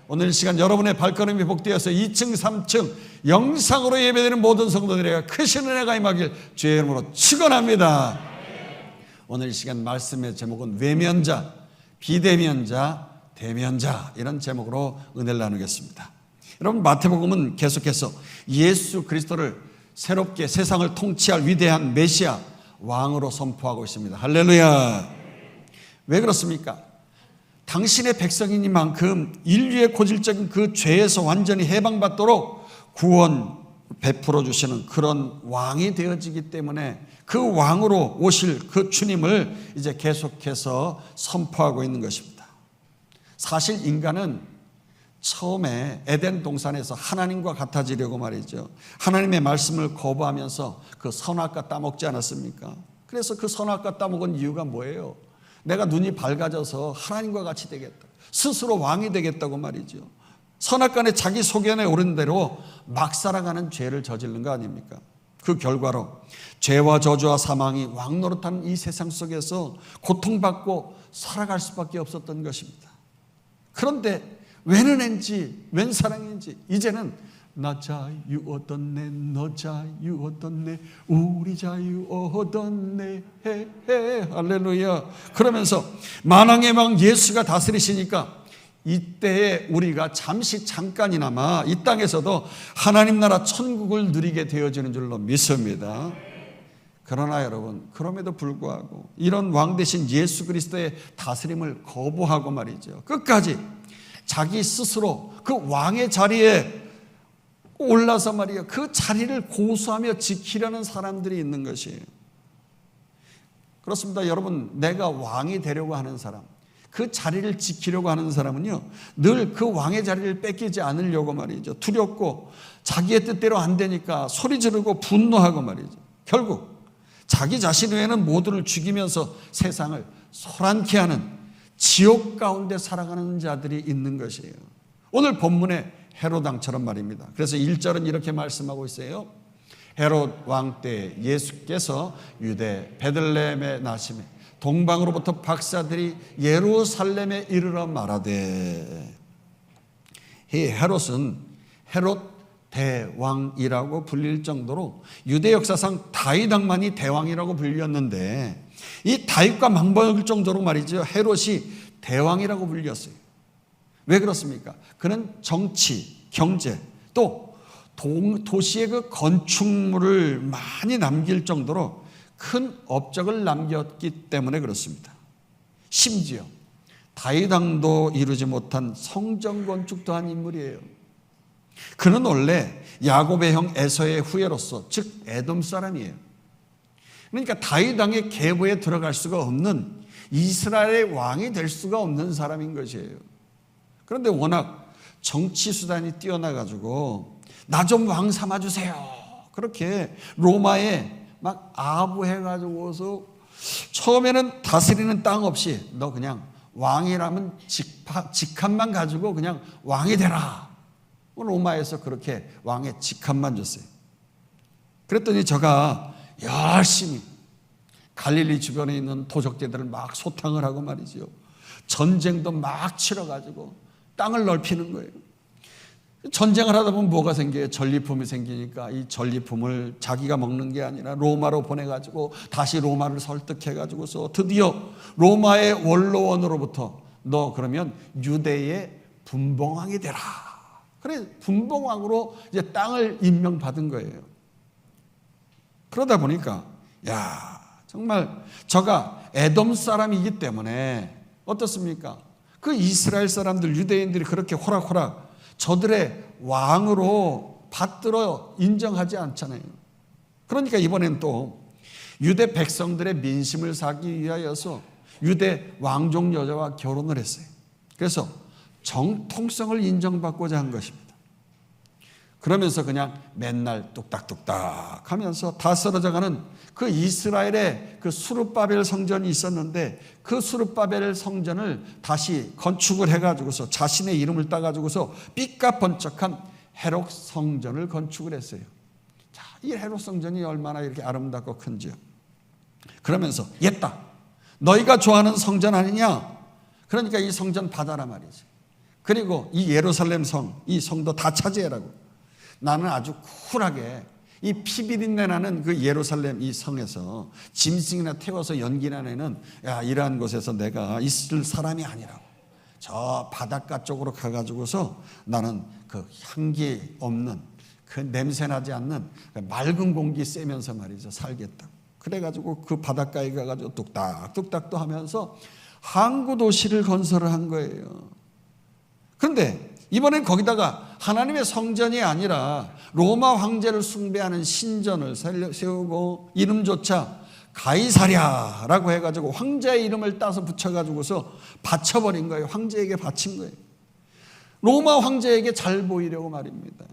오늘 이 시간 여러분의 발걸음이 복되어서 2층 3층 영상으로 예배드리는 모든 성도들에게 크신 은혜가 임하길 주의 이름으로 축원합니다. 오늘 이 시간 말씀의 제목은 외면자, 비대면자, 대면자, 이런 제목으로 은혜를 나누겠습니다. 여러분, 마태복음은 계속해서 예수 그리스도를 새롭게 세상을 통치할 위대한 메시아 왕으로 선포하고 있습니다. 할렐루야. 왜 그렇습니까? 당신의 백성이니만큼 인류의 고질적인 그 죄에서 완전히 해방받도록 구원 베풀어 주시는 그런 왕이 되어지기 때문에 그 왕으로 오실 그 주님을 이제 계속해서 선포하고 있는 것입니다. 사실 인간은 처음에 에덴 동산에서 하나님과 같아지려고 말이죠, 하나님의 말씀을 거부하면서 그 선악과 따먹지 않았습니까? 그래서 그 선악과 따먹은 이유가 뭐예요? 내가 눈이 밝아져서 하나님과 같이 되겠다, 스스로 왕이 되겠다고 말이죠. 선악간에 자기 소견에 오른 대로 막 살아가는 죄를 저지른 거 아닙니까? 그 결과로 죄와 저주와 사망이 왕노릇하는 이 세상 속에서 고통받고 살아갈 수밖에 없었던 것입니다. 그런데 웬 은혜인지 웬 사랑인지 이제는 나 자유 얻었네, 너 자유 얻었네, 우리 자유 얻었네, 할렐루야. 그러면서 만왕의 왕 예수가 다스리시니까 이때에 우리가 잠깐이나마 이 땅에서도 하나님 나라 천국을 누리게 되어지는 줄로 믿습니다. 그러나 여러분, 그럼에도 불구하고 이런 왕 대신 예수 그리스도의 다스림을 거부하고 말이죠, 끝까지 자기 스스로 그 왕의 자리에 올라서 말이에요, 그 자리를 고수하며 지키려는 사람들이 있는 것이에요. 그렇습니다. 여러분, 내가 왕이 되려고 하는 사람, 그 자리를 지키려고 하는 사람은요, 늘 그 왕의 자리를 뺏기지 않으려고 말이죠, 두렵고 자기의 뜻대로 안 되니까 소리 지르고 분노하고 말이죠, 결국 자기 자신 외에는 모두를 죽이면서 세상을 소란케 하는 지옥 가운데 살아가는 자들이 있는 것이에요. 오늘 본문의 헤롯 왕처럼 말입니다. 그래서 1절은 이렇게 말씀하고 있어요. 헤롯 왕 때 예수께서 유대 베들레헴에 나심에 동방으로부터 박사들이 예루살렘에 이르러 말하되, 이 헤롯은 헤롯 대왕이라고 불릴 정도로 유대 역사상 다윗 왕만이 대왕이라고 불렸는데, 이 다윗과 맞먹을 정도로 말이죠, 헤롯이 대왕이라고 불렸어요. 왜 그렇습니까? 그는 정치, 경제, 또 도시의 그 건축물을 많이 남길 정도로 큰 업적을 남겼기 때문에 그렇습니다. 심지어 다윗 왕도 이루지 못한 성전 건축도 한 인물이에요. 그는 원래 야곱의 형 에서의 후예로서, 즉 에돔 사람이에요. 그러니까 다윗 왕의 계보에 들어갈 수가 없는, 이스라엘의 왕이 될 수가 없는 사람인 것이에요. 그런데 워낙 정치 수단이 뛰어나가지고 나 좀 왕 삼아주세요, 그렇게 로마에 막 아부해가지고서 처음에는 다스리는 땅 없이 너 그냥 왕이라면 직함만 가지고 그냥 왕이 되라, 로마에서 그렇게 왕의 직함만 줬어요. 그랬더니 저가 열심히 갈릴리 주변에 있는 도적대들을 막 소탕을 하고 말이죠, 전쟁도 막 치러가지고 땅을 넓히는 거예요. 전쟁을 하다 보면 뭐가 생겨요? 전리품이 생기니까 이 전리품을 자기가 먹는 게 아니라 로마로 보내가지고 다시 로마를 설득해가지고서 드디어 로마의 원로원으로부터 너 그러면 유대의 분봉왕이 되라, 그래 분봉왕으로 이제 땅을 임명받은 거예요. 그러다 보니까 야, 정말 저가 에돔 사람이기 때문에 어떻습니까? 그 이스라엘 사람들, 유대인들이 그렇게 호락호락 저들의 왕으로 받들어 인정하지 않잖아요. 그러니까 이번엔 또 유대 백성들의 민심을 사기 위하여서 유대 왕족 여자와 결혼을 했어요. 그래서 정통성을 인정받고자 한 것입니다. 그러면서 그냥 맨날 뚝딱뚝딱 하면서 다 쓰러져가는 그 이스라엘의 그 수르바벨 성전이 있었는데, 그 수르바벨 성전을 다시 건축을 해가지고서 자신의 이름을 따가지고서 삐까번쩍한 헤롯 성전을 건축을 했어요. 자, 이 헤롯 성전이 얼마나 이렇게 아름답고 큰지요. 그러면서 옛다, 너희가 좋아하는 성전 아니냐, 그러니까 이 성전 받아라 말이지. 그리고 이 예루살렘 성, 이 성도 다 차지해라고. 나는 아주 쿨하게 이 피비린내 나는 그 예루살렘 이 성에서 짐승이나 태워서 연기나내는 이러한 곳에서 내가 있을 사람이 아니라고. 저 바닷가 쪽으로 가가지고서 나는 그 향기 없는 그 냄새 나지 않는 맑은 공기 쐬면서 말이죠 살겠다. 그래가지고 그 바닷가에 가가지고 뚝딱뚝딱도 하면서 항구 도시를 건설을 한 거예요. 그런데 이번엔 거기다가 하나님의 성전이 아니라 로마 황제를 숭배하는 신전을 세우고 이름조차 가이사랴라고 해가지고 황제의 이름을 따서 붙여가지고서 바쳐버린 거예요. 황제에게 바친 거예요. 로마 황제에게 잘 보이려고 말입니다.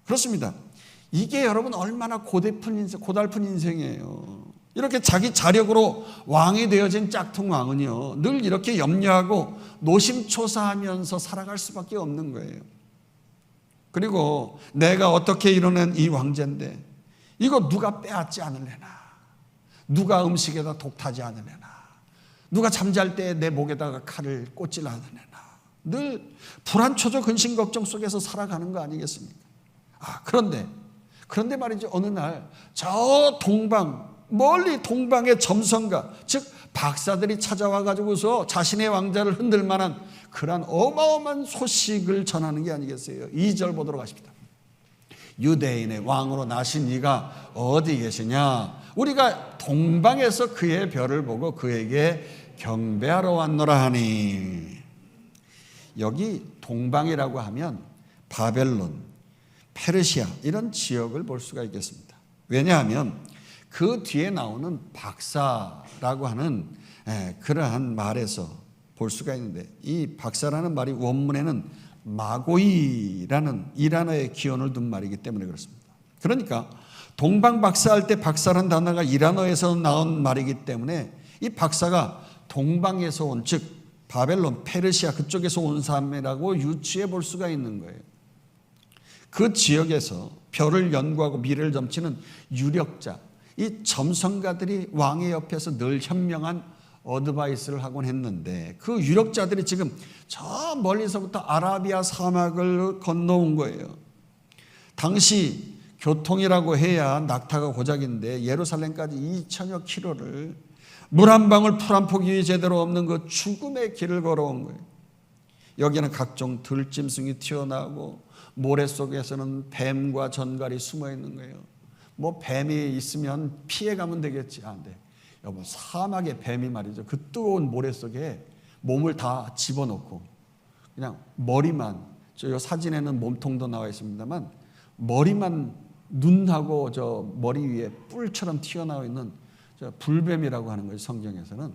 그렇습니다. 이게 여러분 얼마나 고달픈 인생이에요. 이렇게 자기 자력으로 왕이 되어진 짝퉁 왕은요 늘 이렇게 염려하고 노심초사하면서 살아갈 수밖에 없는 거예요. 그리고 내가 어떻게 이뤄낸 이 왕제인데 이거 누가 빼앗지 않을래나, 누가 음식에다 독타지 않을래나, 누가 잠잘 때 내 목에다가 칼을 꽂질 않을래나, 늘 불안초조 근심 걱정 속에서 살아가는 거 아니겠습니까? 그런데 말이죠, 어느 날 저 동방, 멀리 동방의 점성가, 즉 박사들이 찾아와 가지고서 자신의 왕자를 흔들 만한 그러한 어마어마한 소식을 전하는 게 아니겠어요? 2절 보도록 하십니다. 유대인의 왕으로 나신 이가 어디 계시냐? 우리가 동방에서 그의 별을 보고 그에게 경배하러 왔노라 하니. 여기 동방이라고 하면 바벨론, 페르시아 이런 지역을 볼 수가 있겠습니다. 왜냐하면 그 뒤에 나오는 박사라고 하는 그러한 말에서 볼 수가 있는데, 이 박사라는 말이 원문에는 마고이라는 이란어의 기원을 둔 말이기 때문에 그렇습니다. 그러니까 동방박사할 때 박사라는 단어가 이란어에서 나온 말이기 때문에 이 박사가 동방에서 온, 즉 바벨론, 페르시아 그쪽에서 온 사람이라고 유추해 볼 수가 있는 거예요. 그 지역에서 별을 연구하고 미래를 점치는 유력자, 이 점성가들이 왕의 옆에서 늘 현명한 어드바이스를 하곤 했는데, 그 유력자들이 지금 저 멀리서부터 아라비아 사막을 건너온 거예요. 당시 교통이라고 해야 낙타가 고작인데 예루살렘까지 2000여 킬로를 물 한 방울 풀 한 폭이 제대로 없는 그 죽음의 길을 걸어온 거예요. 여기는 각종 들짐승이 튀어나오고 모래 속에서는 뱀과 전갈이 숨어 있는 거예요. 뭐 뱀이 있으면 피해가면 되겠지. 안 돼. 여러분, 사막의 뱀이 말이죠, 그 뜨거운 모래 속에 몸을 다 집어넣고 그냥 머리만, 저 사진에는 몸통도 나와 있습니다만 머리만, 눈하고 저 머리 위에 뿔처럼 튀어나와 있는 저 불뱀이라고 하는 거예요. 성경에서는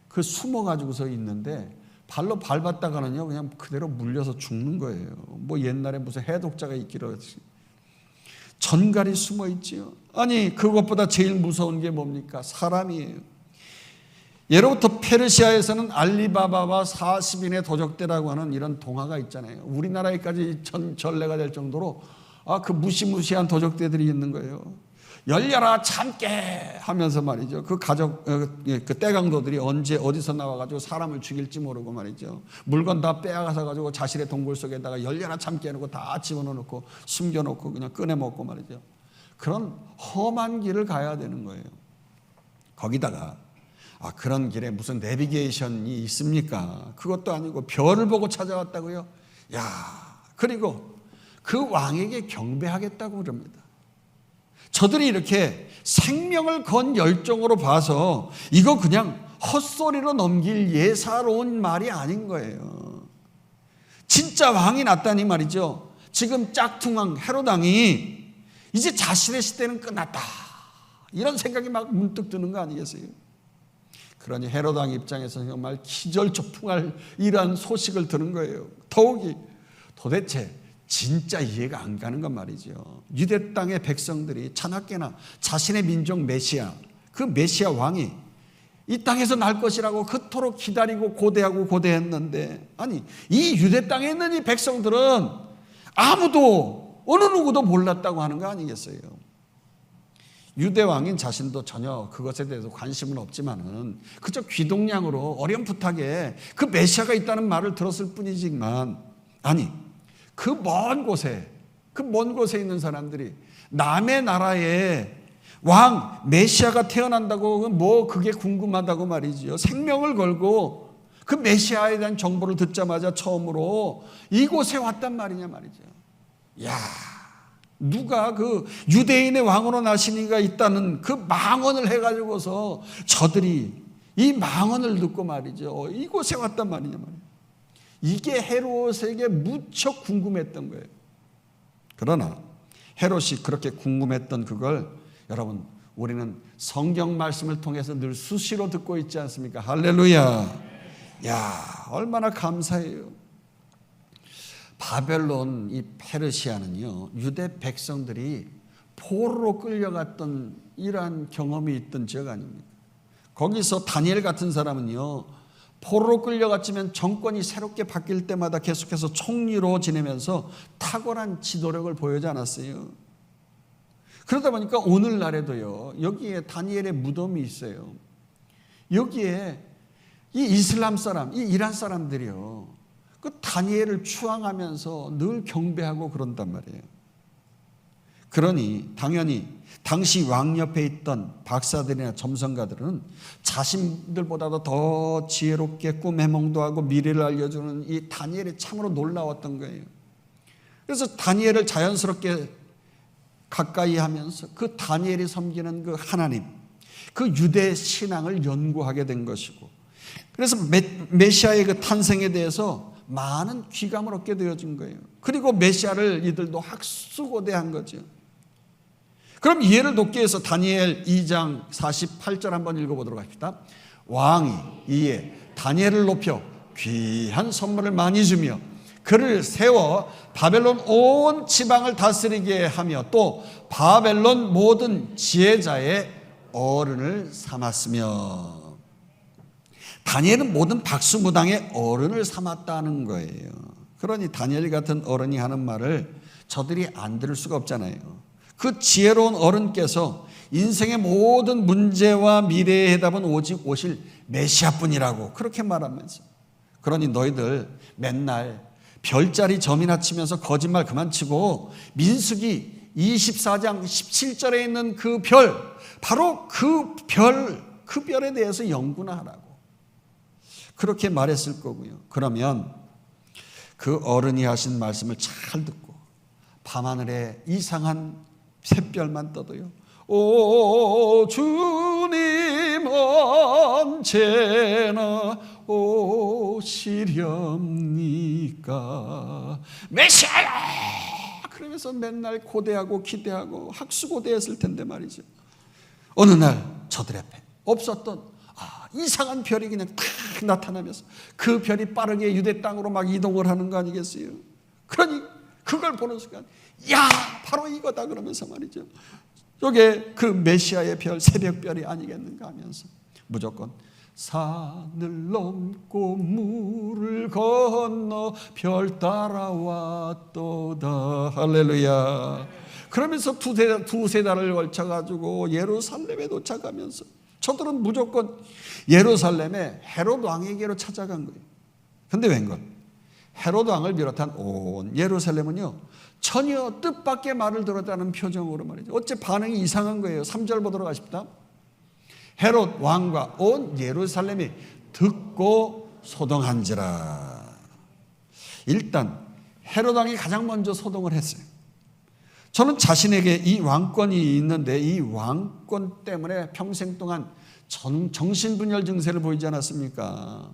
그 숨어가지고서 있는데 발로 밟았다가는요 그냥 그대로 물려서 죽는 거예요. 뭐 옛날에 무슨 해독자가 있기로 전갈이 숨어 있지요. 아니, 그것보다 제일 무서운 게 뭡니까? 사람이에요. 예로부터 페르시아에서는 알리바바와 40인의 도적대라고 하는 이런 동화가 있잖아요. 우리나라에까지 전래가 될 정도로 그 무시무시한 도적대들이 있는 거예요. 열려라 참깨 하면서 말이죠, 그 그 떼강도들이 언제 어디서 나와가지고 사람을 죽일지 모르고 말이죠, 물건 다 빼앗아서 가지고 자신의 동굴 속에다가 열려라 참깨 해놓고 다 집어넣고 숨겨놓고 그냥 꺼내먹고 말이죠. 그런 험한 길을 가야 되는 거예요. 거기다가 그런 길에 무슨 내비게이션이 있습니까? 그것도 아니고 별을 보고 찾아왔다고요? 그리고 그 왕에게 경배하겠다고 그럽니다. 저들이 이렇게 생명을 건 열정으로 봐서 이거 그냥 헛소리로 넘길 예사로운 말이 아닌 거예요. 진짜 왕이 났다니 말이죠. 지금 짝퉁왕 헤롯 왕이 이제 자신의 시대는 끝났다, 이런 생각이 막 문득 드는 거 아니겠어요? 그러니 헤롯 왕 입장에서는 정말 기절초풍할 이러한 소식을 들은 거예요. 더욱이 도대체 진짜 이해가 안 가는 건 말이죠, 유대 땅의 백성들이 자나깨나 자신의 민족 메시아, 그 메시아 왕이 이 땅에서 날 것이라고 그토록 기다리고 고대하고 고대했는데, 아니 이 유대 땅에 있는 이 백성들은 아무도 어느 누구도 몰랐다고 하는 거 아니겠어요? 유대 왕인 자신도 전혀 그것에 대해서 관심은 없지만은 그저 귀동냥으로 어렴풋하게 그 메시아가 있다는 말을 들었을 뿐이지만, 아니 그 먼 곳에 있는 사람들이 남의 나라에 왕 메시아가 태어난다고 뭐 그게 궁금하다고 말이지요. 생명을 걸고 그 메시아에 대한 정보를 듣자마자 처음으로 이곳에 왔단 말이냐 말이죠. 야, 누가 그 유대인의 왕으로 나신 이가 있다는 그 망언을 해가지고서 저들이 이 망언을 듣고 말이죠, 이곳에 왔단 말이냐 말이에요. 이게 헤롯에게 무척 궁금했던 거예요. 그러나 헤롯이 그렇게 궁금했던 그걸 여러분, 우리는 성경 말씀을 통해서 늘 수시로 듣고 있지 않습니까? 할렐루야. 야, 얼마나 감사해요. 바벨론 이 페르시아는요, 유대 백성들이 포로로 끌려갔던 이러한 경험이 있던 지역 아닙니까? 거기서 다니엘 같은 사람은요, 포로로 끌려갔지만 정권이 새롭게 바뀔 때마다 계속해서 총리로 지내면서 탁월한 지도력을 보이지 않았어요. 그러다 보니까 오늘날에도요, 여기에 다니엘의 무덤이 있어요. 여기에 이 이슬람 사람, 이 이란 사람들이요, 그 다니엘을 추앙하면서 늘 경배하고 그런단 말이에요. 그러니 당연히 당시 왕 옆에 있던 박사들이나 점성가들은 자신들보다도 더 지혜롭게 꿈 해몽도 하고 미래를 알려주는 이 다니엘이 참으로 놀라웠던 거예요. 그래서 다니엘을 자연스럽게 가까이 하면서 그 다니엘이 섬기는 그 하나님, 그 유대 신앙을 연구하게 된 것이고, 그래서 메시아의 그 탄생에 대해서 많은 귀감을 얻게 되어진 거예요. 그리고 메시아를 이들도 학수고대한 거죠. 그럼 이해를 돕기 위해서 다니엘 2장 48절 한번 읽어보도록 합시다. 왕이 이에 다니엘을 높여 귀한 선물을 많이 주며 그를 세워 바벨론 온 지방을 다스리게 하며 또 바벨론 모든 지혜자의 어른을 삼았으며, 다니엘은 모든 박수무당의 어른을 삼았다는 거예요. 그러니 다니엘 같은 어른이 하는 말을 저들이 안 들을 수가 없잖아요. 그 지혜로운 어른께서 인생의 모든 문제와 미래의 해답은 오직 오실 메시아뿐이라고 그렇게 말하면서, 그러니 너희들 맨날 별자리 점이나 치면서 거짓말 그만 치고 민수기 24장 17절에 있는 그 별, 바로 그 별에 대해서 연구나 하라고 그렇게 말했을 거고요. 그러면 그 어른이 하신 말씀을 잘 듣고 밤하늘에 이상한 샛별만 떠도요, 오 주님 언제나 오시렵니까 메시아야, 그러면서 맨날 고대하고 기대하고 학수고대했을 텐데 말이죠. 어느 날 저들 앞에 없었던 이상한 별이 그냥 탁 나타나면서 그 별이 빠르게 유대 땅으로 막 이동을 하는 거 아니겠어요? 그러니 그걸 보는 순간 야, 바로 이거다 그러면서 말이죠, 이게 그 메시아의 별, 새벽별이 아니겠는가 하면서 무조건 산을 넘고 물을 건너 별 따라왔도다. 할렐루야. 그러면서 두세 달을 걸쳐가지고 예루살렘에 도착하면서 저들은 무조건 예루살렘에 헤롯 왕에게로 찾아간 거예요. 그런데 웬걸, 헤롯 왕을 비롯한 온 예루살렘은요, 전혀 뜻밖의 말을 들었다는 표정으로 말이죠. 어째 반응이 이상한 거예요. 3절 보도록 하십시다. 헤롯 왕과 온 예루살렘이 듣고 소동한지라. 일단 헤롯 왕이 가장 먼저 소동을 했어요. 저는 자신에게 이 왕권이 있는데 이 왕권 때문에 평생 동안 정신분열 증세를 보이지 않았습니까?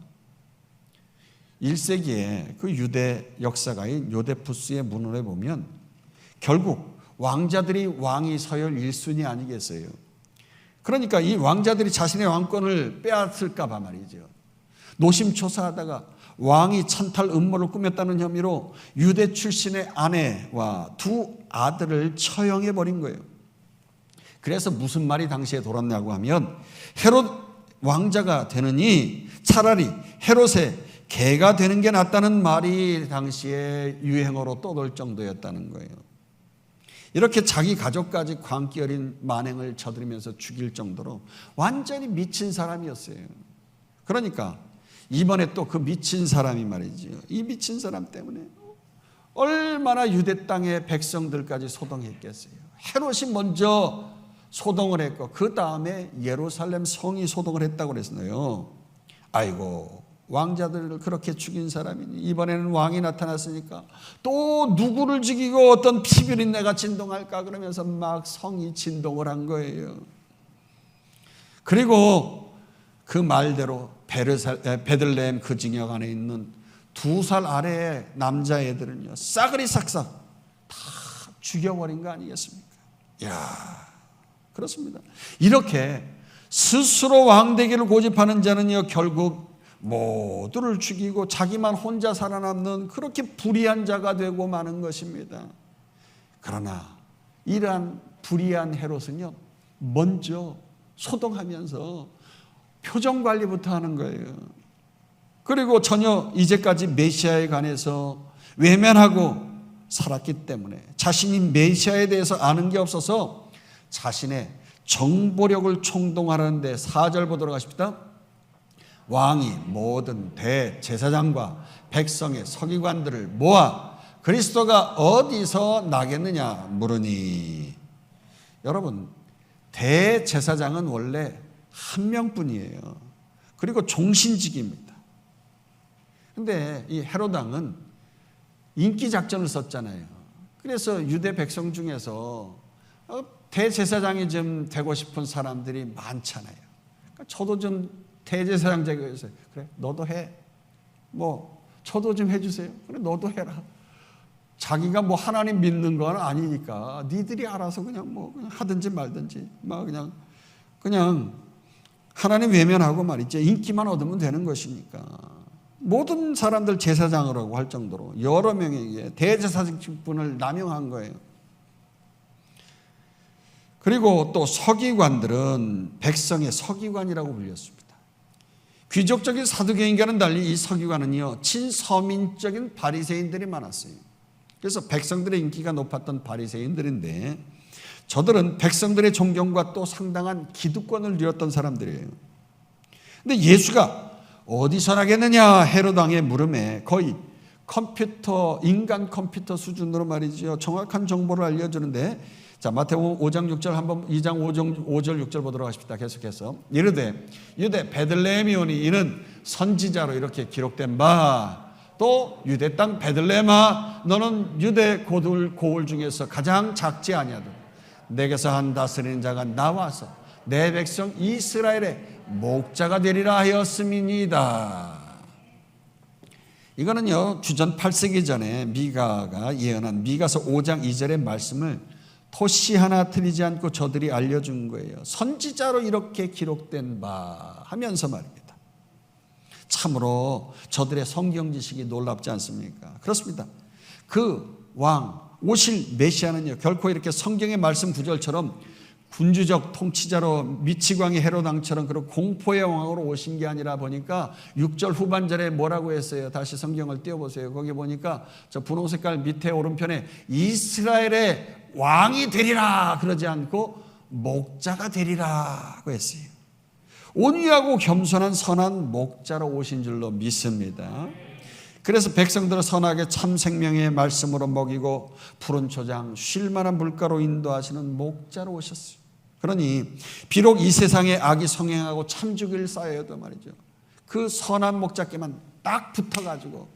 1세기에 그 유대 역사가인 요데푸스의 문헌에 보면 결국 왕자들이 왕이 서열 1순위 아니겠어요? 그러니까 이 왕자들이 자신의 왕권을 빼앗을까 봐 말이죠, 노심초사하다가 왕이 찬탈 음모를 꾸몄다는 혐의로 유대 출신의 아내와 두 아들을 처형해 버린 거예요. 그래서 무슨 말이 당시에 돌았냐고 하면 헤롯 왕자가 되느니 차라리 헤롯의 개가 되는 게 낫다는 말이 당시에 유행어로 떠돌 정도였다는 거예요. 이렇게 자기 가족까지 광기 어린 만행을 저지르면서 죽일 정도로 완전히 미친 사람이었어요. 그러니까 이번에 또 그 미친 사람이 말이죠. 이 미친 사람 때문에 얼마나 유대 땅의 백성들까지 소동했겠어요. 헤롯이 먼저 소동을 했고 그 다음에 예루살렘 성이 소동을 했다고 그랬어요. 아이고, 왕자들을 그렇게 죽인 사람이니 이번에는 왕이 나타났으니까 또 누구를 죽이고 어떤 피비린내가 진동할까 그러면서 막 성이 진동을 한 거예요. 그리고 그 말대로 베들레헴 그 징역 안에 있는 2살 아래의 남자애들은요 싸그리 삭삭 다 죽여버린 거 아니겠습니까? 이야, 그렇습니다. 이렇게 스스로 왕되기를 고집하는 자는요 결국 모두를 죽이고 자기만 혼자 살아남는 그렇게 불의한 자가 되고 마는 것입니다. 그러나 이러한 불의한 헤롯은요 먼저 소동하면서 표정 관리부터 하는 거예요. 그리고 전혀 이제까지 메시아에 관해서 외면하고 살았기 때문에 자신이 메시아에 대해서 아는 게 없어서 자신의 정보력을 총동하는데 4절 보도록 하십니다. 왕이 모든 대제사장과 백성의 서기관들을 모아 그리스도가 어디서 나겠느냐 물으니. 여러분, 대제사장은 원래 한 명뿐이에요. 그리고 종신직입니다. 근데 이 헤롯 왕은 인기 작전을 썼잖아요. 그래서 유대 백성 중에서 대제사장이 좀 되고 싶은 사람들이 많잖아요. 그러니까 저도 좀 대제사장 되고 있어요. 그래, 너도 해. 뭐 저도 좀 해주세요. 그래, 너도 해라. 자기가 뭐 하나님 믿는 건 아니니까 니들이 알아서 그냥 뭐 그냥 하든지 말든지 막 그냥 하나님 외면하고 말이죠. 인기만 얻으면 되는 것이니까. 모든 사람들 제사장이라고 할 정도로 여러 명에게 대제사장직분을 남용한 거예요. 그리고 또 서기관들은 백성의 서기관이라고 불렸습니다. 귀족적인 사두개인과는 달리 이 서기관은요 친서민적인 바리새인들이 많았어요. 그래서 백성들의 인기가 높았던 바리새인들인데 저들은 백성들의 존경과 또 상당한 기득권을 누렸던 사람들이에요. 근데 예수가 어디서 나겠느냐 헤롯 왕의 물음에 거의 인간 컴퓨터 수준으로 말이죠 정확한 정보를 알려주는데, 자 마태복음 5장 6절 한번 2장 5절 6절 보도록 하십니다. 계속해서 이르되 유대 베들레헴이오니 이는 선지자로 이렇게 기록된 바, 또 유대 땅 베들레헴아 너는 유대 고을 중에서 가장 작지 아니하도 내게서 한 다스리는 자가 나와서 내 백성 이스라엘의 목자가 되리라 하였음이니이다. 이거는요 주전 8세기 전에 미가가 예언한 미가서 5장 2절의 말씀을 토시 하나 틀리지 않고 저들이 알려준 거예요. 선지자로 이렇게 기록된 바 하면서 말입니다. 참으로 저들의 성경 지식이 놀랍지 않습니까? 그렇습니다. 그 왕 오실 메시아는요 결코 이렇게 성경의 말씀 구절처럼 군주적 통치자로 미치광이 헤롯 왕처럼 그런 공포의 왕으로 오신 게 아니라 보니까 6절 후반절에 뭐라고 했어요? 다시 성경을 띄워보세요. 거기 보니까 저 분홍 색깔 밑에 오른편에 이스라엘의 왕이 되리라 그러지 않고 목자가 되리라고 했어요. 온유하고 겸손한 선한 목자로 오신 줄로 믿습니다. 그래서 백성들을 선하게 참 생명의 말씀으로 먹이고 푸른 초장 쉴 만한 물가로 인도하시는 목자로 오셨어요. 그러니 비록 이 세상에 악이 성행하고 참죽일 쌓여도 말이죠 그 선한 목자께만 딱 붙어가지고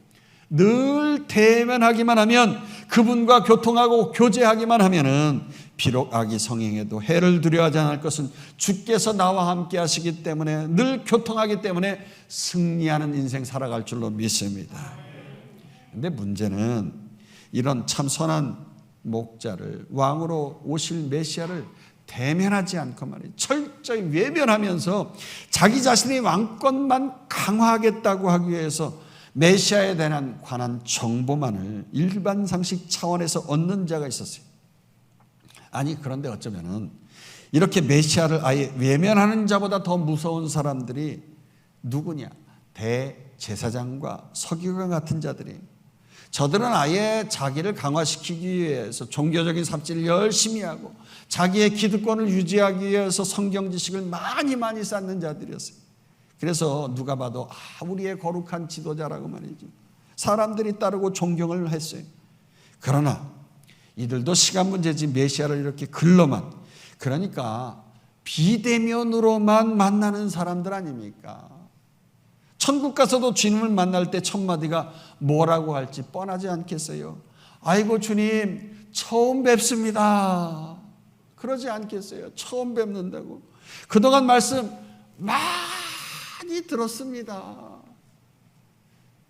늘 대면하기만 하면, 그분과 교통하고 교제하기만 하면은 비록 악이 성행해도 해를 두려워하지 않을 것은 주께서 나와 함께 하시기 때문에 늘 교통하기 때문에 승리하는 인생 살아갈 줄로 믿습니다. 그런데 문제는 이런 참 선한 목자를, 왕으로 오실 메시아를 대면하지 않고 말이에요 철저히 외면하면서 자기 자신의 왕권만 강화하겠다고 하기 위해서 메시아에 관한 정보만을 일반 상식 차원에서 얻는 자가 있었어요. 아니 그런데 어쩌면은 이렇게 메시아를 아예 외면하는 자보다 더 무서운 사람들이 누구냐? 대제사장과 서기관 같은 자들이 저들은 아예 자기를 강화시키기 위해서 종교적인 삽질을 열심히 하고 자기의 기득권을 유지하기 위해서 성경 지식을 많이 쌓는 자들이었어요. 그래서 누가 봐도 우리의 거룩한 지도자라고 말이죠. 사람들이 따르고 존경을 했어요. 그러나 이들도 시간 문제지 메시아를 이렇게 글로만, 그러니까 비대면으로만 만나는 사람들 아닙니까? 천국 가서도 주님을 만날 때 첫 마디가 뭐라고 할지 뻔하지 않겠어요? 아이고 주님 처음 뵙습니다. 그러지 않겠어요? 처음 뵙는다고. 그동안 말씀 많이 들었습니다.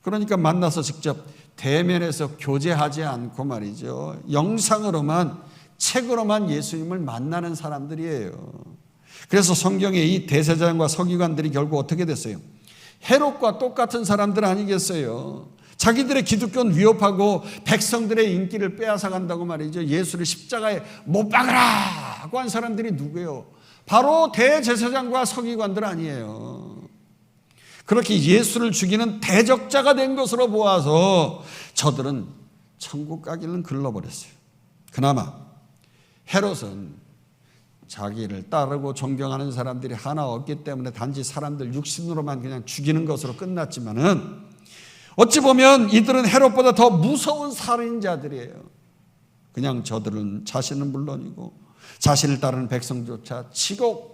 그러니까 만나서 직접 대면에서 교제하지 않고 말이죠, 영상으로만, 책으로만 예수님을 만나는 사람들이에요. 그래서 성경에 이 대제사장과 서기관들이 결국 어떻게 됐어요? 헤롯과 똑같은 사람들 아니겠어요? 자기들의 기득권 위협하고 백성들의 인기를 빼앗아 간다고 말이죠. 예수를 십자가에 못 박으라고 한 사람들이 누구예요? 바로 대제사장과 서기관들 아니에요. 그렇게 예수를 죽이는 대적자가 된 것으로 보아서 저들은 천국 가기는 글러버렸어요. 그나마 헤롯은 자기를 따르고 존경하는 사람들이 하나 없기 때문에 단지 사람들 육신으로만 그냥 죽이는 것으로 끝났지만은, 어찌 보면 이들은 헤롯보다 더 무서운 살인자들이에요. 그냥 저들은 자신은 물론이고 자신을 따르는 백성조차 지옥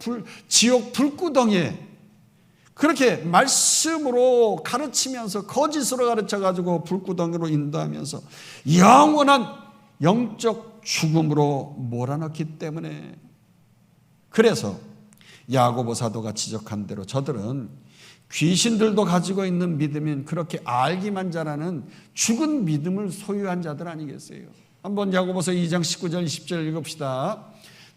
불구덩이에 그렇게 말씀으로 가르치면서 거짓으로 가르쳐가지고 불구덩이로 인도하면서 영원한 영적 죽음으로 몰아넣기 때문에, 그래서 야고보 사도가 지적한 대로 저들은 귀신들도 가지고 있는 믿음인 그렇게 알기만 잘하는 죽은 믿음을 소유한 자들 아니겠어요? 한번 야고보서 2장 19절 20절 읽읍시다.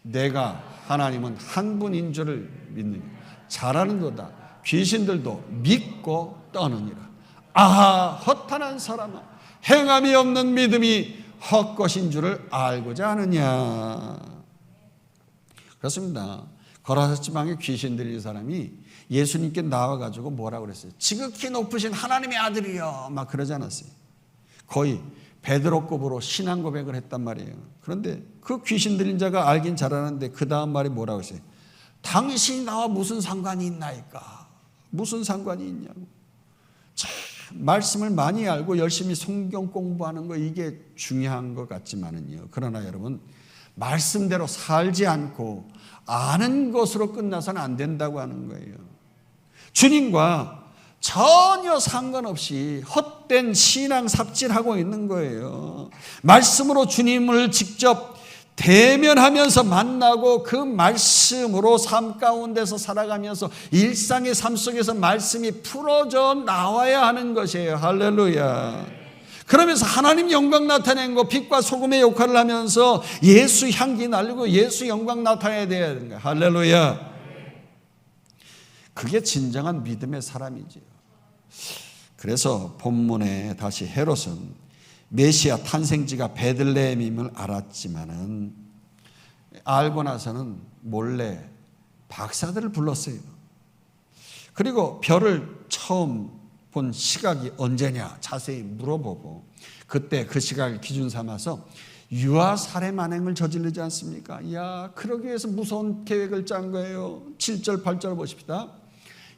내가 하나님은 한 분인 줄을 믿느니 잘하는도다. 귀신들도 믿고 떠느니라. 아하, 허탄한 사람아, 행함이 없는 믿음이 헛것인 줄을 알고자 하느냐. 그렇습니다. 거라사 지방에 귀신 들린 사람이 예수님께 나와가지고 뭐라고 그랬어요? 지극히 높으신 하나님의 아들이요, 막 그러지 않았어요. 거의 베드로급으로 신앙 고백을 했단 말이에요. 그런데 그 귀신 들린 자가 알긴 잘하는데 그 다음 말이 뭐라고 했어요? 당신이 나와 무슨 상관이 있나이까? 무슨 상관이 있냐고. 참, 말씀을 많이 알고 열심히 성경 공부하는 거, 이게 중요한 것 같지만은요, 그러나 여러분, 말씀대로 살지 않고 아는 것으로 끝나서는 안 된다고 하는 거예요. 주님과 전혀 상관없이 헛된 신앙 삽질하고 있는 거예요. 말씀으로 주님을 직접 대면하면서 만나고 그 말씀으로 삶 가운데서 살아가면서 일상의 삶 속에서 말씀이 풀어져 나와야 하는 것이에요. 할렐루야. 그러면서 하나님 영광 나타낸 거, 빛과 소금의 역할을 하면서 예수 향기 날리고 예수 영광 나타내야 되는 거예요. 할렐루야. 그게 진정한 믿음의 사람이지요. 그래서 본문에 다시 헤롯은 메시아 탄생지가 베들레헴임을 알았지만은, 알고 나서는 몰래 박사들을 불렀어요. 그리고 별을 처음 본 시각이 언제냐 자세히 물어보고, 그때 그 시각을 기준 삼아서 유아 살해 만행을 저지르지 않습니까? 이야, 그러기 위해서 무서운 계획을 짠 거예요. 7절 8절 보십시다.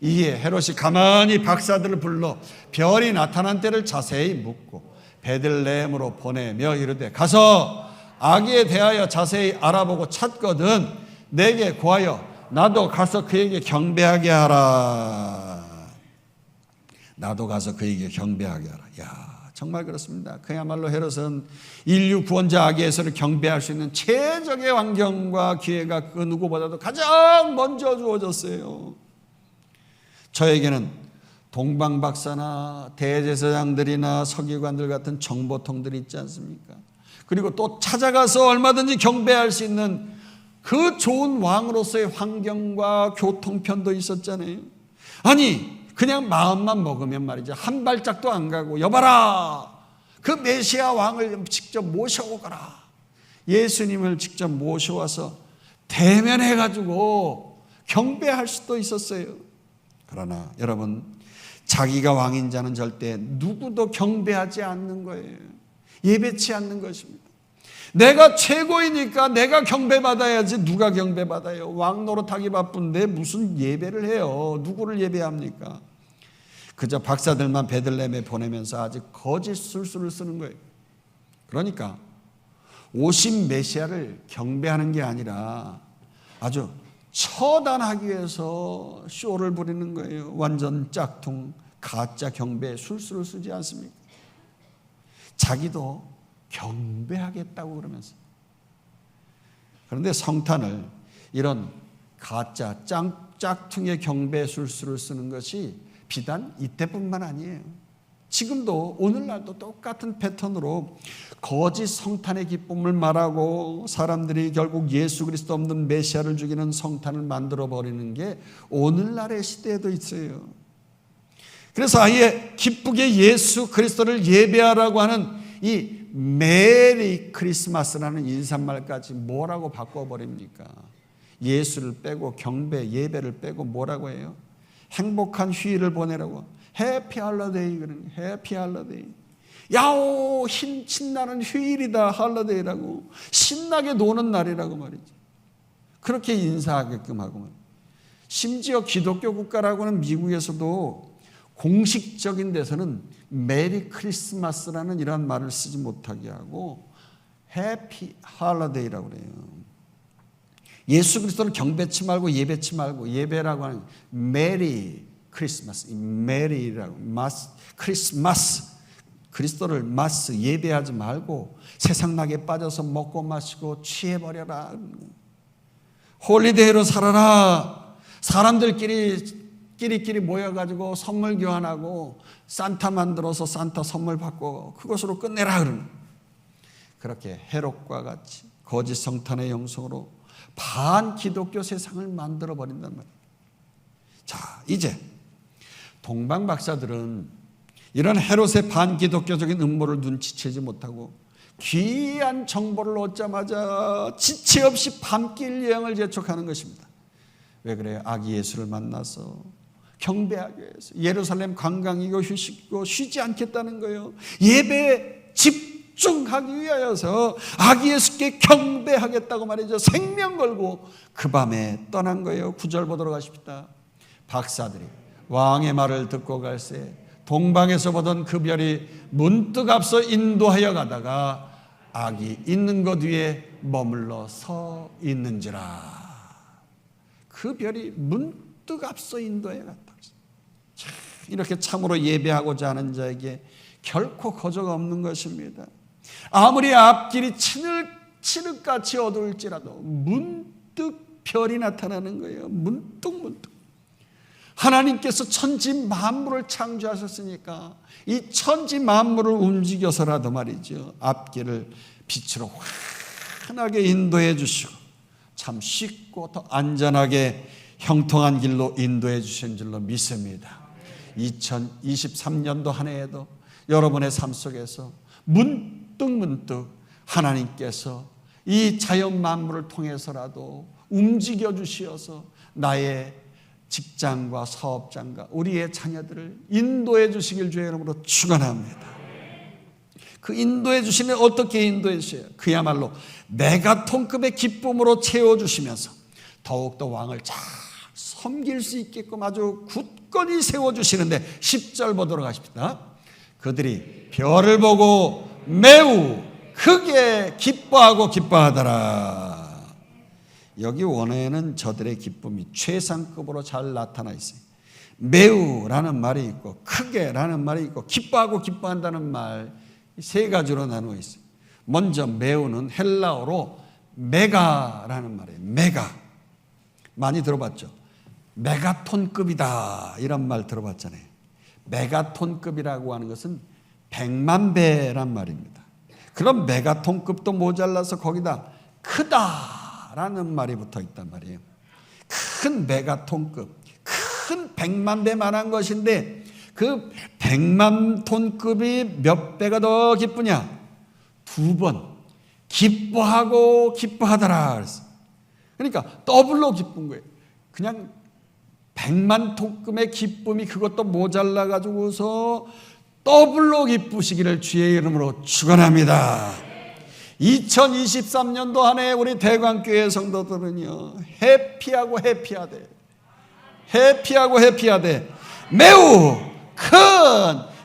이에 헤롯이 가만히 박사들을 불러 별이 나타난 때를 자세히 묻고 베들레헴으로 보내며 이르되, 가서 아기에 대하여 자세히 알아보고 찾거든 내게 구하여 나도 가서 그에게 경배하게 하라. 나도 가서 그에게 경배하게 하라. 야, 정말 그렇습니다. 그야말로 헤롯은 인류 구원자 아기 예수를 경배할 수 있는 최적의 환경과 기회가 그 누구보다도 가장 먼저 주어졌어요. 저에게는 동방박사나 대제사장들이나 서기관들 같은 정보통들이 있지 않습니까? 그리고 또 찾아가서 얼마든지 경배할 수 있는 그 좋은 왕으로서의 환경과 교통편도 있었잖아요. 아니, 그냥 마음만 먹으면 말이죠, 한 발짝도 안 가고, 여봐라, 그 메시아 왕을 직접 모셔오거라, 예수님을 직접 모셔와서 대면해가지고 경배할 수도 있었어요. 그러나 여러분, 자기가 왕인 자는 절대 누구도 경배하지 않는 거예요. 예배치 않는 것입니다. 내가 최고이니까 내가 경배받아야지. 누가 경배받아요? 왕 노릇하기 바쁜데 무슨 예배를 해요? 누구를 예배합니까? 그저 박사들만 베들레헴에 보내면서 아주 거짓 술수를 쓰는 거예요. 그러니까 오신 메시아를 경배하는 게 아니라 아주 처단하기 위해서 쇼를 부리는 거예요. 완전 짝퉁 가짜 경배 술수를 쓰지 않습니까? 자기도 경배하겠다고 그러면서. 그런데 성탄을 이런 가짜 짝퉁의 경배 술수를 쓰는 것이 비단 이때뿐만 아니에요. 지금도 오늘날도 똑같은 패턴으로 거짓 성탄의 기쁨을 말하고 사람들이 결국 예수 그리스도 없는 메시아를 죽이는 성탄을 만들어버리는 게 오늘날의 시대에도 있어요. 그래서 아예 기쁘게 예수 그리스도를 예배하라고 하는 이 메리 크리스마스라는 인사말까지 뭐라고 바꿔버립니까? 예수를 빼고 경배, 예배를 빼고 뭐라고 해요? 행복한 휴일을 보내라고. 해피 할러데이. 그러는 해피 할러데이. 야오 신나는 휴일이다. 할러데이라고. 신나게 노는 날이라고 말이죠. 그렇게 인사하게끔 하고 말이죠. 심지어 기독교 국가라고는 미국에서도 공식적인 데서는 메리 크리스마스라는 이런 말을 쓰지 못하게 하고 해피 할러데이라고 그래요. 예수 그리스도를 경배치 말고 예배치 말고 예배라고 하는 메리 크리스마스, 메리라고 마스 크리스마스 그리스도를 마스 예배하지 말고 세상나게 빠져서 먹고 마시고 취해버려라. 홀리데이로 살아라. 사람들끼리 모여가지고 선물 교환하고 산타 만들어서 산타 선물 받고 그것으로 끝내라. 그러는 그렇게 헤롯과 같이 거짓 성탄의 영성으로 반기독교 세상을 만들어버린단 말이에요. 자, 이제 동방 박사들은 이런 헤롯의 반기독교적인 음모를 눈치채지 못하고 귀한 정보를 얻자마자 지체 없이 밤길 여행을 재촉하는 것입니다. 왜 그래요? 아기 예수를 만나서 경배하기 위해서 예루살렘 관광이고 휴식이고 쉬지 않겠다는 거예요. 예배에 집중하기 위하여서 아기 예수께 경배하겠다고 말이죠. 생명 걸고 그 밤에 떠난 거예요. 9절 보도록 하십시다. 박사들이 왕의 말을 듣고 갈새 동방에서 보던 그 별이 문득 앞서 인도하여 가다가 아기 있는 것 위에 머물러 서 있는지라. 그 별이 문득 앞서 인도하여 갔다. 이렇게 참으로 예배하고자 하는 자에게 결코 거저가 없는 것입니다. 아무리 앞길이 칠흑같이 어두울지라도 문득 별이 나타나는 거예요. 문득. 하나님께서 천지 만물을 창조하셨으니까 이 천지 만물을 움직여서라도 말이죠. 앞길을 빛으로 환하게 인도해 주시고 참 쉽고 더 안전하게 형통한 길로 인도해 주신 줄로 믿습니다. 2023년도 한 해에도 여러분의 삶 속에서 문득 하나님께서 이 자연 만물을 통해서라도 움직여 주시어서 나의 직장과 사업장과 우리의 자녀들을 인도해 주시길 주의 이름으로 축원합니다. 그 인도해 주시면 어떻게 인도해 주셔요? 그야말로 메가톤급의 기쁨으로 채워주시면서 더욱더 왕을 잘 섬길 수 있게끔 아주 굳건히 세워주시는데 10절 보도록 하십시다. 그들이 별을 보고 매우 크게 기뻐하더라. 여기 원어에는 저들의 기쁨이 최상급으로 잘 나타나 있어요. 매우라는 말이 있고 크게라는 말이 있고 기뻐한다는 말 세 가지로 나누어 있어요. 먼저 매우는 헬라어로 메가라는 말이에요. 메가. 많이 들어봤죠? 메가톤급이다 이런 말 들어봤잖아요. 메가톤급이라고 하는 것은 100만 배란 말입니다. 그럼 메가톤급도 모자라서 거기다 크다라는 말이 붙어 있단 말이에요. 큰 메가톤급, 큰 100만 배만한 것인데 그 100만 톤급이 몇 배가 더 기쁘냐? 2번 기뻐하더라 그랬어요. 그러니까 더블로 기쁜 거예요. 그냥 100만 토금의 기쁨이 그것도 모자라 가지고서 더블로 기쁘시기를 주의 이름으로 축원합니다. 2023년도 한 해 우리 대광교회 성도들은요, 해피하고 해피하되 매우 큰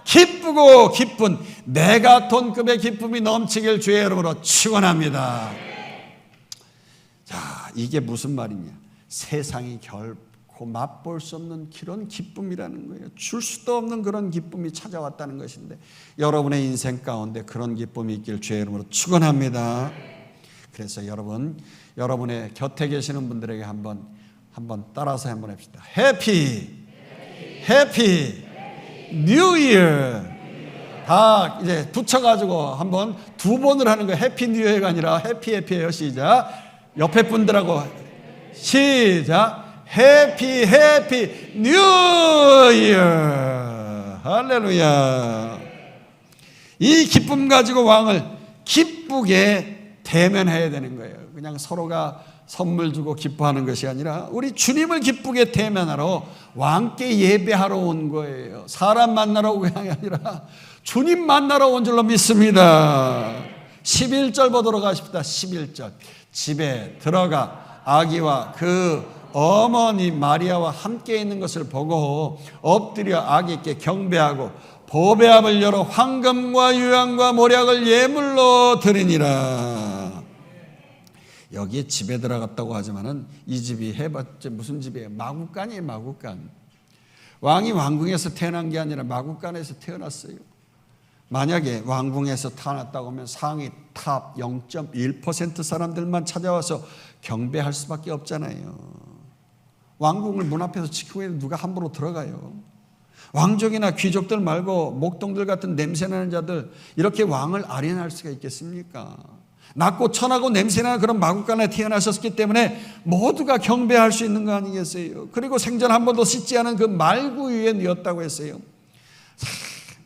기쁘고 기쁜 메가톤급의 기쁨이 넘치길 주의 이름으로 축원합니다. 자, 이게 무슨 말이냐? 세상이 결코 맛볼 수 없는 그런 기쁨이라는 거예요. 줄 수도 없는 그런 기쁨이 찾아왔다는 것인데, 여러분의 인생 가운데 그런 기쁨이 있길 주의 이름으로 축원합니다. 그래서 여러분의 곁에 계시는 분들에게 한번 따라서 한번 합시다. 해피 뉴 이어. 다 이제 붙여가지고 한번 두 번을 하는 거예요. 해피 뉴 이어가 아니라 해피예요. 시작. 옆에 분들하고 시작. 해피 뉴 이어. 할렐루야. 이 기쁨 가지고 왕을 기쁘게 대면해야 되는 거예요. 그냥 서로가 선물 주고 기뻐하는 것이 아니라 우리 주님을 기쁘게 대면하러 왕께 예배하러 온 거예요. 사람 만나러 온 게 아니라 주님 만나러 온 줄로 믿습니다. 11절 보도록 하십시다. 11절. 집에 들어가 아기와 그 어머니 마리아와 함께 있는 것을 보고 엎드려 아기께 경배하고 보배압을 열어 황금과 유향과 모략을 예물로 드리니라. 여기에 집에 들어갔다고 하지만은 이 집이 해봤자 무슨 집이에요? 마구간이에요. 마구간. 왕이 왕궁에서 태어난 게 아니라 마구간에서 태어났어요. 만약에 왕궁에서 태어났다고 하면 상위 탑 0.1% 사람들만 찾아와서 경배할 수밖에 없잖아요. 왕궁을 문 앞에서 지키고 있는 누가 함부로 들어가요? 왕족이나 귀족들 말고 목동들 같은 냄새나는 자들, 이렇게 왕을 아련할 수가 있겠습니까? 낮고 천하고 냄새나는 그런 마구간에 태어나셨기 때문에 모두가 경배할 수 있는 거 아니겠어요? 그리고 생전 한 번도 씻지 않은 그 말구 위에 뉘었다고 했어요.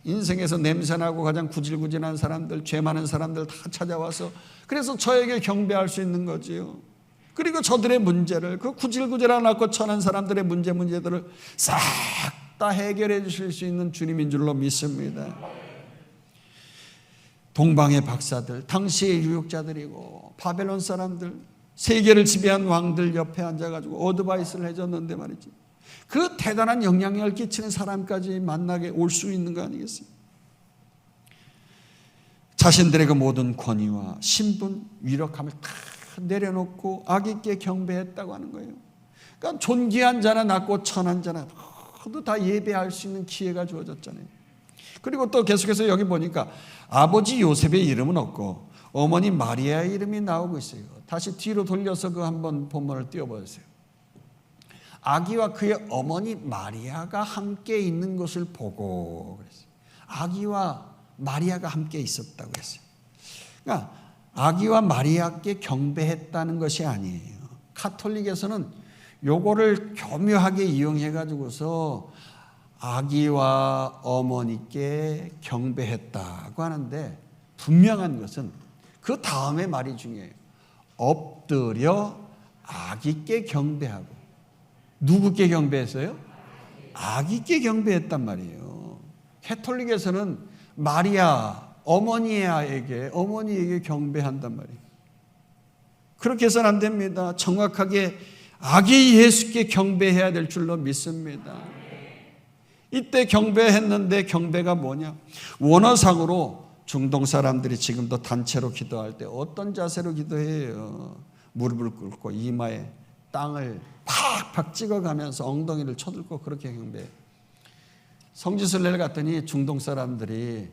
인생에서 냄새나고 가장 구질구질한 사람들, 죄 많은 사람들 다 찾아와서 그래서 저에게 경배할 수 있는 거지요. 그리고 저들의 문제를, 그 구질구질한 낮고 천한 사람들의 문제들을 싹 다 해결해 주실 수 있는 주님인 줄로 믿습니다. 동방의 박사들, 당시의 유혹자들이고 바벨론 사람들, 세계를 지배한 왕들 옆에 앉아가지고 어드바이스를 해줬는데 말이지, 그 대단한 영향력을 끼치는 사람까지 만나게 올 수 있는 거 아니겠어요? 자신들의 그 모든 권위와 신분, 위력함을 다 내려놓고 아기께 경배했다고 하는 거예요. 그러니까 존귀한 자나 낮고 천한 자나 모두 다 예배할 수 있는 기회가 주어졌잖아요. 그리고 또 계속해서 여기 보니까 아버지 요셉의 이름은 없고 어머니 마리아의 이름이 나오고 있어요. 다시 뒤로 돌려서 그 한번 본문을 띄워보세요. 아기와 그의 어머니 마리아가 함께 있는 것을 보고 그랬어요. 아기와 마리아가 함께 있었다고 했어요. 그러니까 아기와 마리아께 경배했다는 것이 아니에요. 카톨릭에서는 요거를 교묘하게 이용해 가지고서 아기와 어머니께 경배했다고 하는데, 분명한 것은 그 다음에 말이 중요해요. 엎드려 아기께 경배하고. 누구께 경배했어요? 아기께 경배했단 말이에요. 가톨릭에서는 마리아 어머니에게 경배한단 말이에요. 그렇게 해서는 안 됩니다. 정확하게 아기 예수께 경배해야 될 줄로 믿습니다. 이때 경배했는데 경배가 뭐냐? 원어상으로 중동 사람들이 지금도 단체로 기도할 때 어떤 자세로 기도해요? 무릎을 꿇고 이마에 땅을 팍팍 찍어가면서 엉덩이를 쳐들고 그렇게 경배해요. 성지순례를 갔더니 중동 사람들이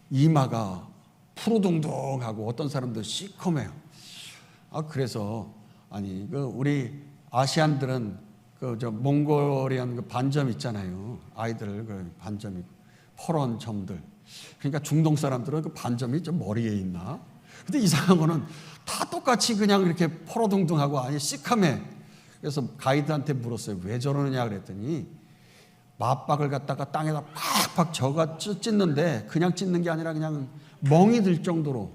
이마가 푸르둥둥하고 어떤 사람들 시커매요. 그래서 우리 아시안들은 몽골이한 그 반점 있잖아요. 아이들 그 반점이 퍼런 점들. 그러니까 중동 사람들은 그 반점이 좀 머리에 있나? 근데 이상한 거는 다 똑같이 그냥 이렇게 퍼러둥둥하고 시커매. 그래서 가이드한테 물었어요. 왜 저러느냐 그랬더니 맞박을 갖다가 땅에다 팍팍 저가 찢는데 그냥 찢는 게 아니라 그냥 멍이 들 정도로,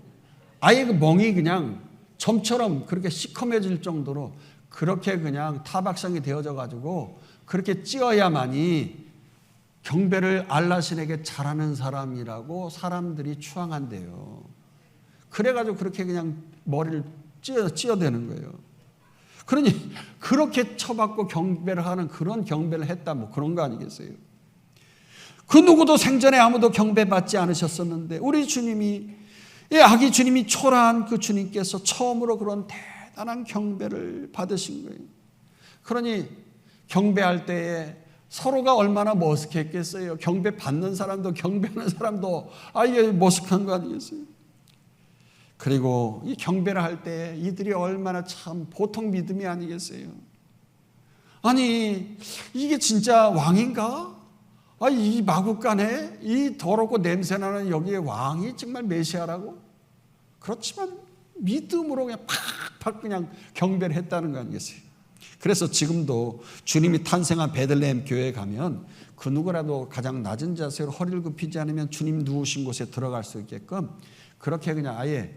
아예 그 멍이 그냥 점처럼 그렇게 시커매질 정도로 그렇게 그냥 타박상이 되어져 가지고 그렇게 찌어야만이 경배를 알라신에게 잘하는 사람이라고 사람들이 추앙한대요. 그래가지고 그렇게 그냥 머리를 찌어대는 거예요. 그러니 그렇게 쳐받고 경배를 하는 그런 경배를 했다 뭐 그런 거 아니겠어요? 그 누구도 생전에 아무도 경배받지 않으셨었는데 우리 주님이, 아기 주님이 초라한 그 주님께서 처음으로 그런 대단한 경배를 받으신 거예요. 그러니 경배할 때에 서로가 얼마나 머쓱했겠어요. 경배 받는 사람도 경배하는 사람도 아예 머쓱한 거 아니겠어요? 그리고 이 경배를 할 때 이들이 얼마나 참 보통 믿음이 아니겠어요? 아니 이게 진짜 왕인가? 이 마구간에 이 더럽고 냄새나는 여기에 왕이 정말 메시아라고? 그렇지만 믿음으로 그냥 팍팍 그냥 경배를 했다는 거 아니겠어요? 그래서 지금도 주님이 탄생한 베들레헴 교회에 가면 그 누구라도 가장 낮은 자세로 허리를 굽히지 않으면 주님 누우신 곳에 들어갈 수 있게끔 그렇게 그냥 아예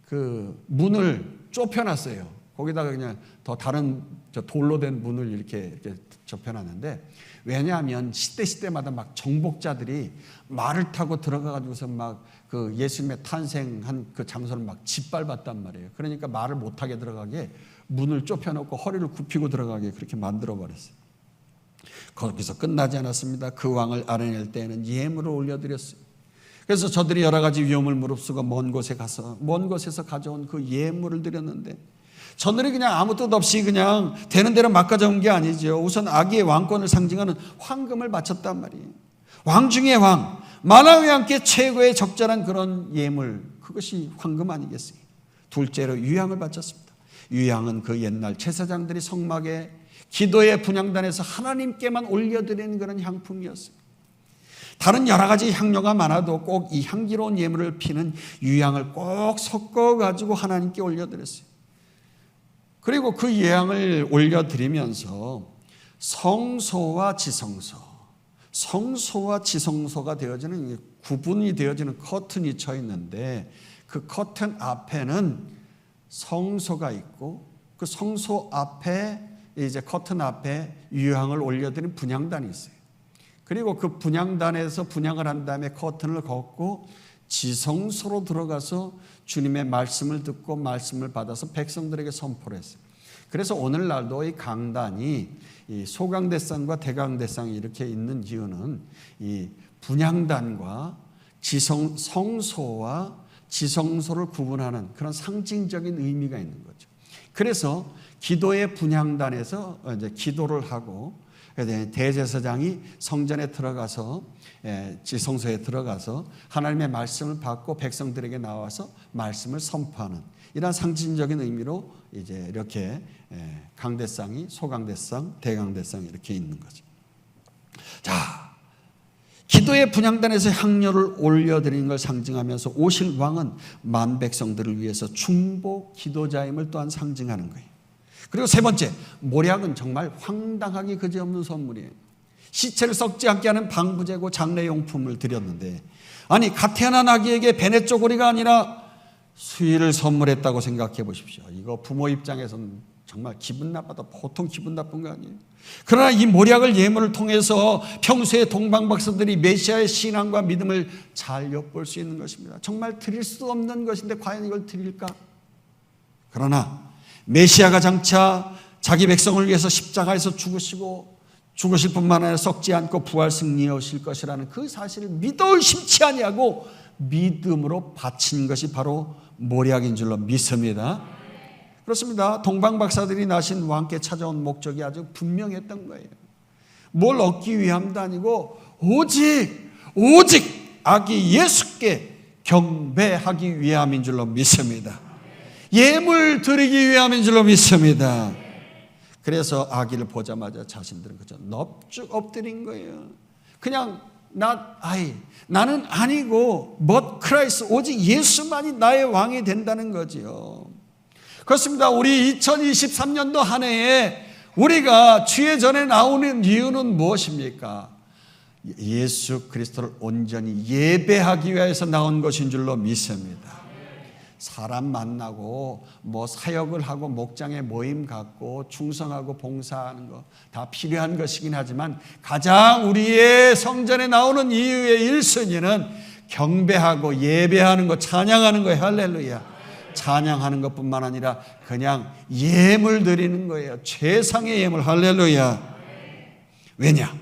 그 문을 좁혀놨어요. 거기다가 그냥 더 다른 돌로 된 문을 이렇게 접혀놨는데, 왜냐하면 시대마다 막 정복자들이 말을 타고 들어가가지고서 막 그 예수님의 탄생한 그 장소를 막 짓밟았단 말이에요. 그러니까 말을 못하게 들어가게 문을 좁혀놓고 허리를 굽히고 들어가게 그렇게 만들어버렸어요. 거기서 끝나지 않았습니다. 그 왕을 알아낼 때에는 예물을 올려드렸어요. 그래서 저들이 여러 가지 위험을 무릅쓰고 먼 곳에서 가져온 그 예물을 드렸는데, 저들이 그냥 아무 뜻 없이 그냥 되는 대로 막 가져온 게 아니죠. 우선 아기의 왕권을 상징하는 황금을 바쳤단 말이에요. 왕 중의 왕, 만화와 함께 최고의 적절한 그런 예물, 그것이 황금 아니겠어요? 둘째로 유향을 바쳤습니다. 유향은 그 옛날 제사장들이 성막에 기도의 분향단에서 하나님께만 올려드리는 그런 향품이었어요. 다른 여러 가지 향료가 많아도 꼭 이 향기로운 예물을 피는 유향을 꼭 섞어가지고 하나님께 올려드렸어요. 그리고 그 유향을 올려드리면서 성소와 지성소가 되어지는, 구분이 되어지는 커튼이 쳐 있는데, 그 커튼 앞에는 성소가 있고 그 성소 앞에 이제 커튼 앞에 유향을 올려드린 분향단이 있어요. 그리고 그 분향단에서 분향을 한 다음에 커튼을 걷고 지성소로 들어가서 주님의 말씀을 듣고 말씀을 받아서 백성들에게 선포를 했어요. 그래서 오늘날도 이 강단이 이 소강대상과 대강대상이 이렇게 있는 이유는 이 분향단과 성소와 지성소를 구분하는 그런 상징적인 의미가 있는 거죠. 그래서 기도의 분향단에서 이제 기도를 하고 대제사장이 성전에 들어가서 지성소에 들어가서 하나님의 말씀을 받고 백성들에게 나와서 말씀을 선포하는 이런 상징적인 의미로 이제 이렇게 강대상이 소강대상, 대강대상 이렇게 있는 거죠. 자, 기도의 분향단에서 향료를 올려드리는 걸 상징하면서 오실 왕은 만 백성들을 위해서 중보 기도자임을 또한 상징하는 거예요. 그리고 세 번째, 몰약은 정말 황당하기 그지없는 선물이에요. 시체를 썩지 않게 하는 방부제고 장례용품을 드렸는데, 아니 갓 태어난 아기에게 베네 쪼고리가 아니라 수의를 선물했다고 생각해 보십시오. 이거 부모 입장에서는 정말 기분 나빠도 보통 기분 나쁜 거 아니에요. 그러나 이 몰약을 예물을 통해서 평소에 동방박사들이 메시아의 신앙과 믿음을 잘 엿볼 수 있는 것입니다. 정말 드릴 수 없는 것인데 과연 이걸 드릴까? 그러나 메시아가 장차 자기 백성을 위해서 십자가에서 죽으실 뿐만 아니라 썩지 않고 부활 승리해 오실 것이라는 그 사실을 믿어 의심치 아니하고 믿음으로 바친 것이 바로 몰약인 줄로 믿습니다. 그렇습니다. 동방박사들이 나신 왕께 찾아온 목적이 아주 분명했던 거예요. 뭘 얻기 위함도 아니고 오직 아기 예수께 경배하기 위함인 줄로 믿습니다. 예물 드리기 위함인 줄로 믿습니다. 그래서 아기를 보자마자 자신들은 그저 넙죽 엎드린 거예요. 그냥 나는 아니고 but Christ, 오직 예수만이 나의 왕이 된다는 거지요. 그렇습니다. 우리 2023년도 한 해에 우리가 주의 전에 나오는 이유는 무엇입니까? 예수 그리스도를 온전히 예배하기 위해서 나온 것인 줄로 믿습니다. 사람 만나고 뭐 사역을 하고 목장에 모임 갖고 충성하고 봉사하는 거 다 필요한 것이긴 하지만 가장 우리의 성전에 나오는 이유의 1순위는 경배하고 예배하는 것, 찬양하는 거예요. 할렐루야. 찬양하는 것뿐만 아니라 그냥 예물 드리는 거예요. 최상의 예물. 할렐루야. 왜냐?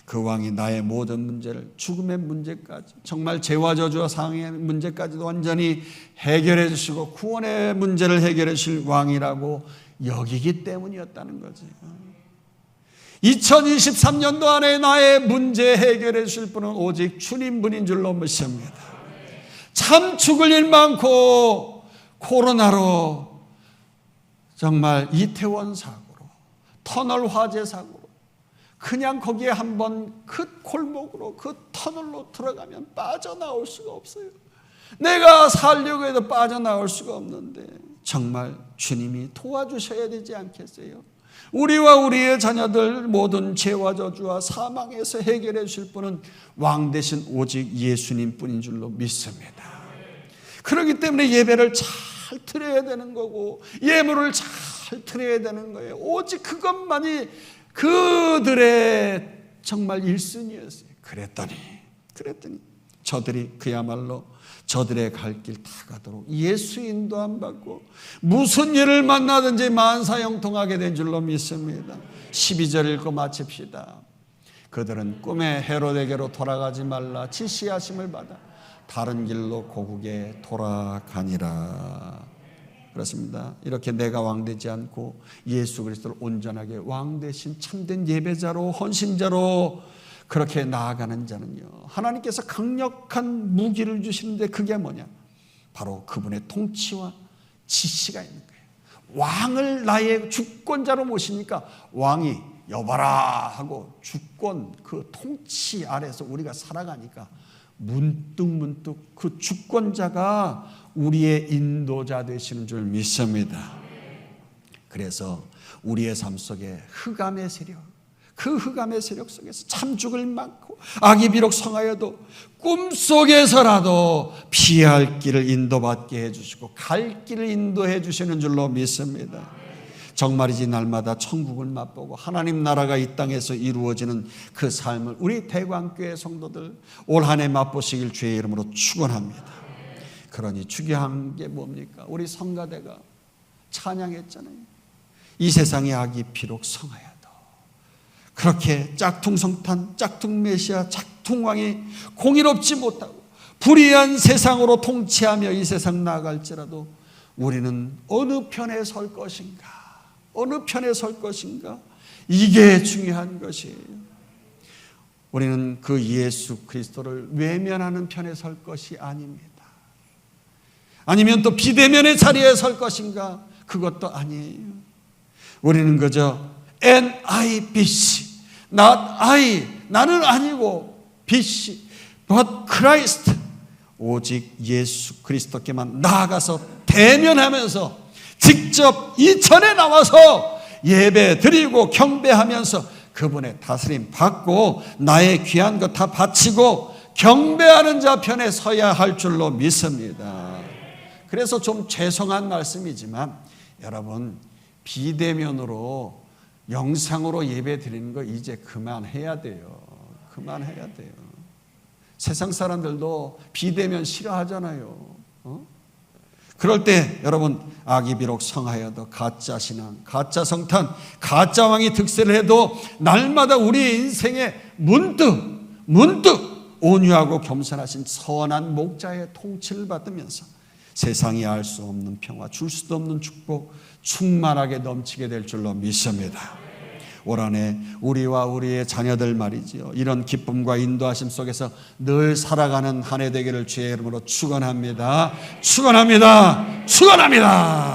그 왕이 나의 모든 문제를, 죽음의 문제까지, 정말 죄와 저주와 상의 문제까지도 완전히 해결해 주시고 구원의 문제를 해결해 주실 왕이라고 여기기 때문이었다는 거지. 2023년도 안에 나의 문제 해결해 주실 분은 오직 주님뿐인 줄로 믿습니다. 참 죽을 일 많고 코로나로 정말 이태원 사고로, 터널 화재 사고로 그냥 거기에 한번 그 골목으로 그 터널로 들어가면 빠져나올 수가 없어요. 내가 살려고 해도 빠져나올 수가 없는데 정말 주님이 도와주셔야 되지 않겠어요? 우리와 우리의 자녀들 모든 죄와 저주와 사망에서 해결해 주실 분은 왕 대신 오직 예수님뿐인 줄로 믿습니다. 그렇기 때문에 예배를 잘 드려야 되는 거고 예물을 잘 드려야 되는 거예요. 오직 그것만이 그들의 정말 1순위였어요. 그랬더니 저들이 그야말로 저들의 갈 길 다 가도록 예수 인도 안 받고 무슨 일을 만나든지 만사형통하게 된 줄로 믿습니다. 12절 읽고 마칩시다. 그들은 꿈에 헤로데게로 돌아가지 말라 지시하심을 받아 다른 길로 고국에 돌아가니라. 그렇습니다. 이렇게 내가 왕되지 않고 예수 그리스도를 온전하게 왕 대신 참된 예배자로 헌신자로 그렇게 나아가는 자는요, 하나님께서 강력한 무기를 주시는데 그게 뭐냐? 바로 그분의 통치와 지시가 있는 거예요. 왕을 나의 주권자로 모시니까 왕이 여봐라 하고 주권, 그 통치 아래서 우리가 살아가니까 문득 그 주권자가 우리의 인도자 되시는 줄 믿습니다. 그래서 우리의 삶 속에 흑암의 세력, 그 흑암의 세력 속에서 참 죽을 많고 악이 비록 성하여도 꿈속에서라도 피할 길을 인도받게 해주시고 갈 길을 인도해 주시는 줄로 믿습니다. 정말이지 날마다 천국을 맛보고 하나님 나라가 이 땅에서 이루어지는 그 삶을 우리 대광교회 성도들 올 한 해 맛보시길 주의 이름으로 축원합니다. 그러니 중요한 게 뭡니까? 우리 성가대가 찬양했잖아요. 이 세상의 악이 비록 성하여도 그렇게 짝퉁성탄, 짝퉁메시아, 짝퉁왕이 공의롭지 못하고 불의한 세상으로 통치하며 이 세상 나아갈지라도 우리는 어느 편에 설 것인가? 어느 편에 설 것인가? 이게 중요한 것이에요. 우리는 그 예수 그리스도를 외면하는 편에 설 것이 아닙니다. 아니면 또 비대면의 자리에 설 것인가? 그것도 아니에요. 우리는 그저 NIBC, not I, 나는 아니고 BC, but Christ, 오직 예수 그리스도께만 나아가서 대면하면서 직접 이천에 나와서 예배 드리고 경배하면서 그분의 다스림 받고 나의 귀한 것 다 바치고 경배하는 자 편에 서야 할 줄로 믿습니다. 그래서 좀 죄송한 말씀이지만 여러분, 비대면으로 영상으로 예배 드리는 거 이제 그만해야 돼요. 그만해야 돼요. 세상 사람들도 비대면 싫어하잖아요. 그럴 때 여러분, 악이 비록 성하여도 가짜 신앙, 가짜 성탄, 가짜 왕이 득세를 해도 날마다 우리의 인생에 문득 온유하고 겸손하신 선한 목자의 통치를 받으면서 세상이 알 수 없는 평화, 줄 수도 없는 축복 충만하게 넘치게 될 줄로 믿습니다. 올 한 해 우리와 우리의 자녀들 말이지요, 이런 기쁨과 인도하심 속에서 늘 살아가는 한 해 되기를 주의 이름으로 축원합니다. 축원합니다. 축원합니다.